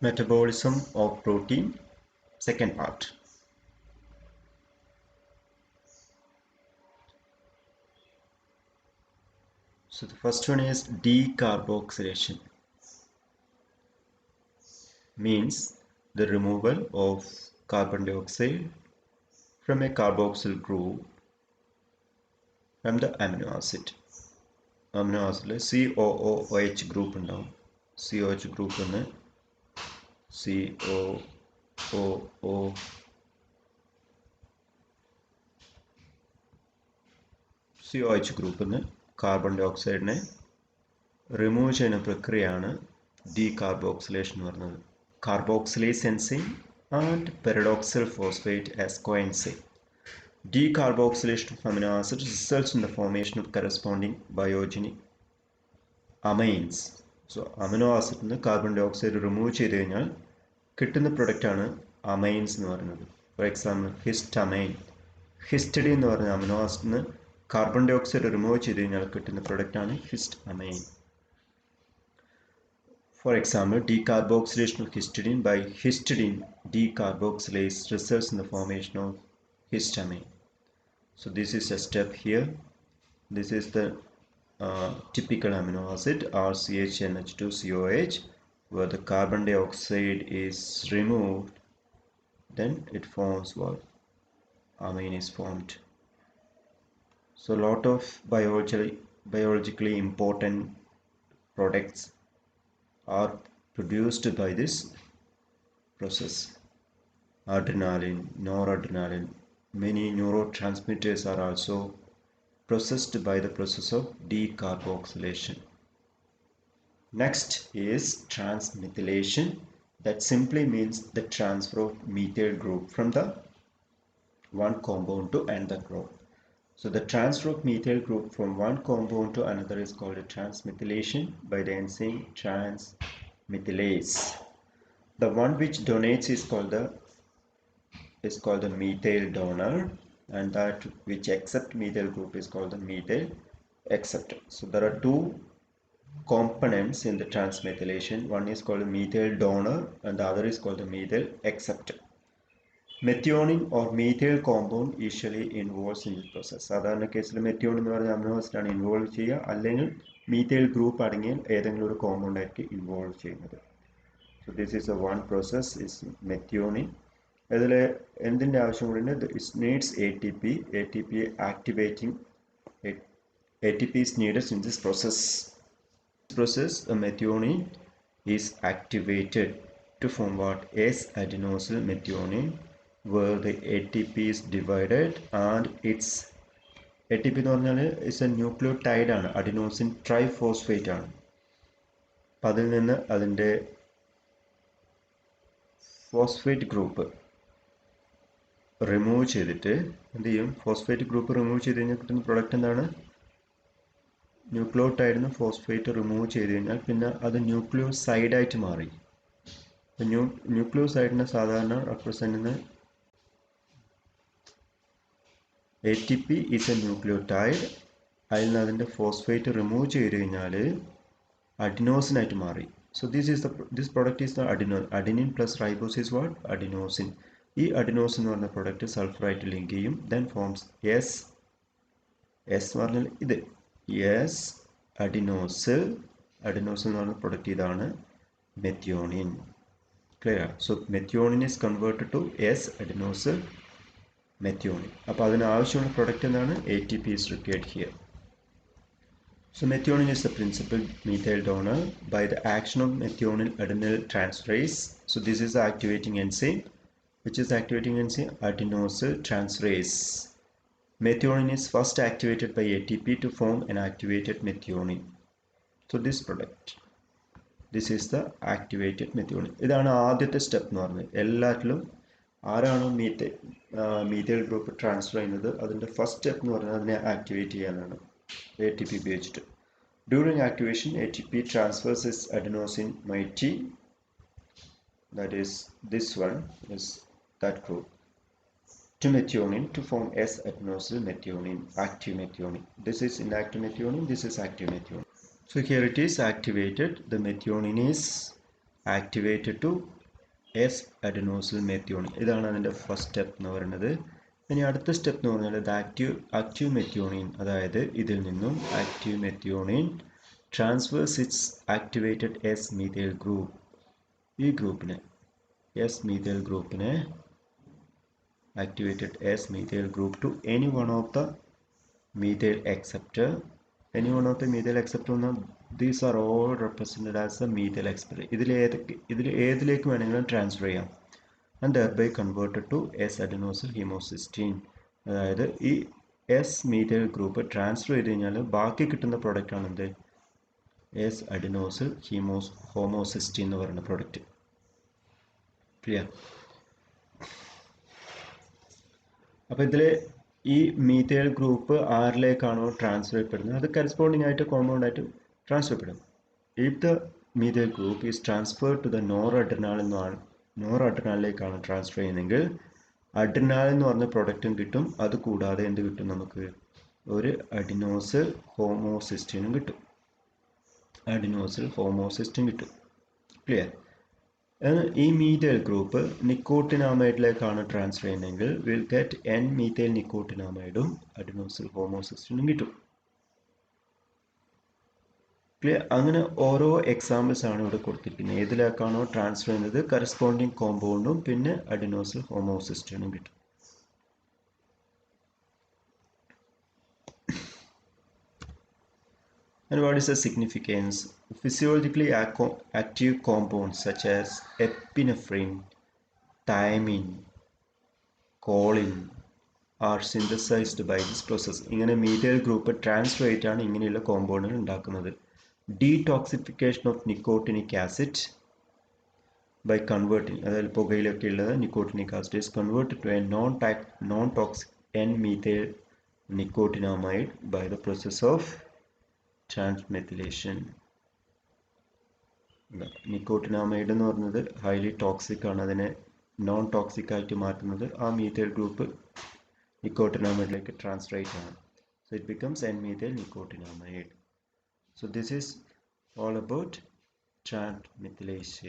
Metabolism of protein, second part. So the first one is decarboxylation, means the removal of carbon dioxide from a carboxyl group from the amino acid. Amino acid COOH group ഉണ്ടാവും. COH group എന്ന് COH group എന്ന് carbon ഡയോക്സൈഡിനെ remove ചെയ്യുന്ന പ്രക്രിയയാണ് decarboxylation എന്ന് പറയുന്നത്. Carboxylase enzyme and pyridoxal phosphate as coenzyme. Decarboxylation of amino acids results in the formation of corresponding biogenic amines. So amino acid നിന്ന് carbon dioxide remove ചെയ്ത് കഴിഞ്ഞാൽ കിട്ടുന്ന പ്രൊഡക്റ്റാണ് അമൈൻസ് എന്ന് പറയുന്നത്. For example histamine. ഹിസ്റ്റഡിൻ എന്ന് പറഞ്ഞ അമിനോ ആസിഡിന് കാർബൺ ഡയോക്സൈഡ് റിമൂവ് ചെയ്ത് കഴിഞ്ഞാൽ കിട്ടുന്ന പ്രൊഡക്റ്റാണ് histamine. For example, decarboxylation of histidine by histidine decarboxylase results in the formation of histamine. So this is a step here. This is the typical amino acid RCHNH2COH, where the carbon dioxide is removed, then it forms what? Amine is formed. So a lot of biologically important products are produced by this process. Adrenaline, noradrenaline, many neurotransmitters are also processed by the process of decarboxylation. Next is transmethylation. That simply means the transfer of methyl group from the one compound to another group. So the transfer of methyl group from one compound to another is called a transmethylation by the enzyme transmethylase. The one which donates is called the methyl donor, and that which accept methyl group is called the methyl acceptor. So there are two components in the transmethylation. One is called the methyl donor and the other is called the methyl acceptor. Methionine or methyl compound usually involves in this process. സാധാരണ കേസിൽ methionine എന്ന് പറഞ്ഞ amino acid ആണ് involve ചെയ്യുക, അല്ലെങ്കിൽ methyl group അടങ്ങിയ ഏതെങ്കിലും ഒരു കോമ്പൗണ്ട് ആയിരിക്കും ഇൻവോൾവ് ചെയ്യുന്നത്. So this is A one process is methionine. ഇതിൽ എന്തിൻ്റെ ആവശ്യം കൂടി it needs ATP. ATP activating ATP is needed in this process. This process methionine is activated to form what? S-adenosyl methionine, where the ATP is divided and its ATP എന്ന് പറഞ്ഞാൽ is A nucleotide ആണ്, adenosine triphosphate ആണ്. അപ്പം അതിൽ നിന്ന് അതിൻ്റെ phosphate group remove ചെയ്തിട്ട് എന്ത് ചെയ്യും? ഫോസ്ഫേറ്റ് ഗ്രൂപ്പ് റിമൂവ് ചെയ്ത് കഴിഞ്ഞാൽ കിട്ടുന്ന പ്രൊഡക്റ്റ് എന്താണ്? ന്യൂക്ലിയോടൈഡിന് ഫോസ്ഫേറ്റ് റിമൂവ് ചെയ്ത് കഴിഞ്ഞാൽ പിന്നെ അത് ന്യൂക്ലിയോസൈഡായിട്ട് മാറി. ന്യൂക്ലിയോസൈഡിനെ സാധാരണ റെപ്രസെൻ്റ് ചെയ്യുന്ന ATP ഈസ് എ ന്യൂക്ലിയോടൈഡ്. അതിൽ നിന്ന് അതിൻ്റെ ഫോസ്ഫേറ്റ് റിമൂവ് ചെയ്ത് കഴിഞ്ഞാൽ അഡിനോസിനായിട്ട് മാറി. So this product is the adenine plus ribose is what? Adenosine. ഈ അഡിനോസിൻ എന്ന് പറഞ്ഞ പ്രൊഡക്റ്റ് സൾഫറായിട്ട് ലിങ്ക് ചെയ്യും. ദെൻ ഫോംസ് എസ് എന്ന് പറഞ്ഞാൽ ഇത് എസ് അഡിനോസിൽ എന്ന് പറഞ്ഞ പ്രൊഡക്റ്റ് ഇതാണ് methionine. Clear? So methionine is converted to S adenosyl methionine. അപ്പോൾ അതിന് ആവശ്യമുള്ള പ്രൊഡക്റ്റ് എന്താണ്? ATP is required here. So methionine is the principal methyl donor by the action of methionine adenyl transferase. So this is the activating enzyme. Which is the activating enzyme? Adenosyl transferase. Methionine is first activated by ATP to form an activated methionine. So this product, this is the activated methionine. ഇതാണ് ആദ്യത്തെ step എന്ന് പറഞ്ഞത്. എല്ലാറ്റിലും ആരാണോ methyl group transfer ചെയ്യുന്നത് അതിൻ്റെ first step എന്ന് പറഞ്ഞാൽ അതിനെ ആക്ടിവേറ്റ് ചെയ്യാനാണ് ATP ഉപയോഗിച്ചിട്ട്. During activation ATP transfers its adenosine moiety, that is this one is that group, to methionine to form S-adenosyl methionine, active methionine. This is inactive methionine, this is active methionine. So here it is activated. The methionine is activated to S adenosyl methionine. ഇതാണ് അതിൻ്റെ first step എന്ന് പറയുന്നത്. ഇനി അടുത്ത step എന്ന് പറഞ്ഞാൽ active methionine, അതായത് ഇതിൽ നിന്നും active methionine transfers its activated S methyl group, ഈ ഗ്രൂപ്പിനെ എസ് മീഥൈൽ ഗ്രൂപ്പിനെ activated as methyl group to any one of the methyl acceptor. Any one of the methyl acceptor, these are all represented as the methyl acceptor. ഇതിൽ ഏതിലേക്ക് വേണമെങ്കിലും transfer ചെയ്യാം. and thereby converted to S-adenosine homocysteine. അതായത് ഈ S methyl group transfer ചെയ്ത് കഴിഞ്ഞാൽ ബാക്കി കിട്ടുന്ന product ആണ് എന്ത്, എസ് അഡിനോസിൽ ഹോമോസിസ്റ്റീൻ എന്ന് പറയുന്ന പ്രോഡക്റ്റ്. ക്ലിയർ? അപ്പോൾ ഇതിൽ ഈ മീഥൈൽ ഗ്രൂപ്പ് ആരിലേക്കാണോ ട്രാൻസ്ഫർ ചെയ്യപ്പെടുന്നത് അത് കറസ്പോണ്ടിങ് ആയിട്ട് കോമ്പൗണ്ട് ആയിട്ട് ട്രാൻസ്ഫർ ചെയ്യപ്പെടും. If the methyl group is transfer to the നോറഡ്രിനാളിലേക്കാണ് ട്രാൻസ്ഫർ ചെയ്യുന്നതെങ്കിൽ അഡ്രിനാൽ എന്ന് പറഞ്ഞ പ്രൊഡക്റ്റും കിട്ടും, അത് കൂടാതെ എന്ത് കിട്ടും, നമുക്ക് ഒരു അഡിനോസിൽ ഹോമോസിസ്റ്റീനും കിട്ടും. അഡിനോസിൽ ഹോമോസിസ്റ്റീൻ കിട്ടും. ക്ലിയർ? ഈ മീഥൈൽ ഗ്രൂപ്പ് നിക്കോട്ടിനാമൈഡിലേക്കാണ് ട്രാൻസ്ഫർ ചെയ്യുന്നതെങ്കിൽ വിൽ ഗെറ്റ് എൻ മീഥൈൽ നിക്കോട്ടിനാമൈഡും അഡിനോസിൽ ഹോമോസിസ്റ്റീനും കിട്ടും. ക്ലിയർ? അങ്ങനെ ഓരോ എക്സാമ്പിൾസ് ആണ് ഇവിടെ കൊടുത്തിരിക്കുന്നത്. ഏതിലേക്കാണോ ട്രാൻസ്ഫർ ചെയ്യുന്നത് കറസ്പോണ്ടിങ് കോമ്പൗണ്ടും പിന്നെ അഡിനോസിൽ ഹോമോസിസ്റ്റീനും കിട്ടും. And what is the significance? Physiologically active compounds such as epinephrine, thiamine, choline are synthesized by this process. ഇങ്ങനെ മീഥൈൽ ഗ്രൂപ്പ് ട്രാൻസ്ഫർ ചെയ്തിട്ടാണ് ഇങ്ങനെയുള്ള കോമ്പൗണ്ടുകൾ ഉണ്ടാക്കുന്നത്. Detoxification of nicotinic acid by converting, അതായത് പുകയിലൊക്കെ ഉള്ളത് nicotinic acid is converted to a non-toxic N-methyl nicotinamide by the process of transmethylation. Nicotinamide എന്ന് പറയുന്നത് highly toxic ആണ്, അതിനെ നോൺ ടോക്സിക് ആയിട്ട് മാറ്റുന്നത് ആ മീഥൈൽ ഗ്രൂപ്പ് നിക്കോട്ടിനാമൈഡിലേക്ക് ട്രാൻസ്ഫർ ആയിട്ടാണ്. So it becomes N methyl nicotinamide. So this is all about ട്രാൻസ്മെത്തിലേഷൻ.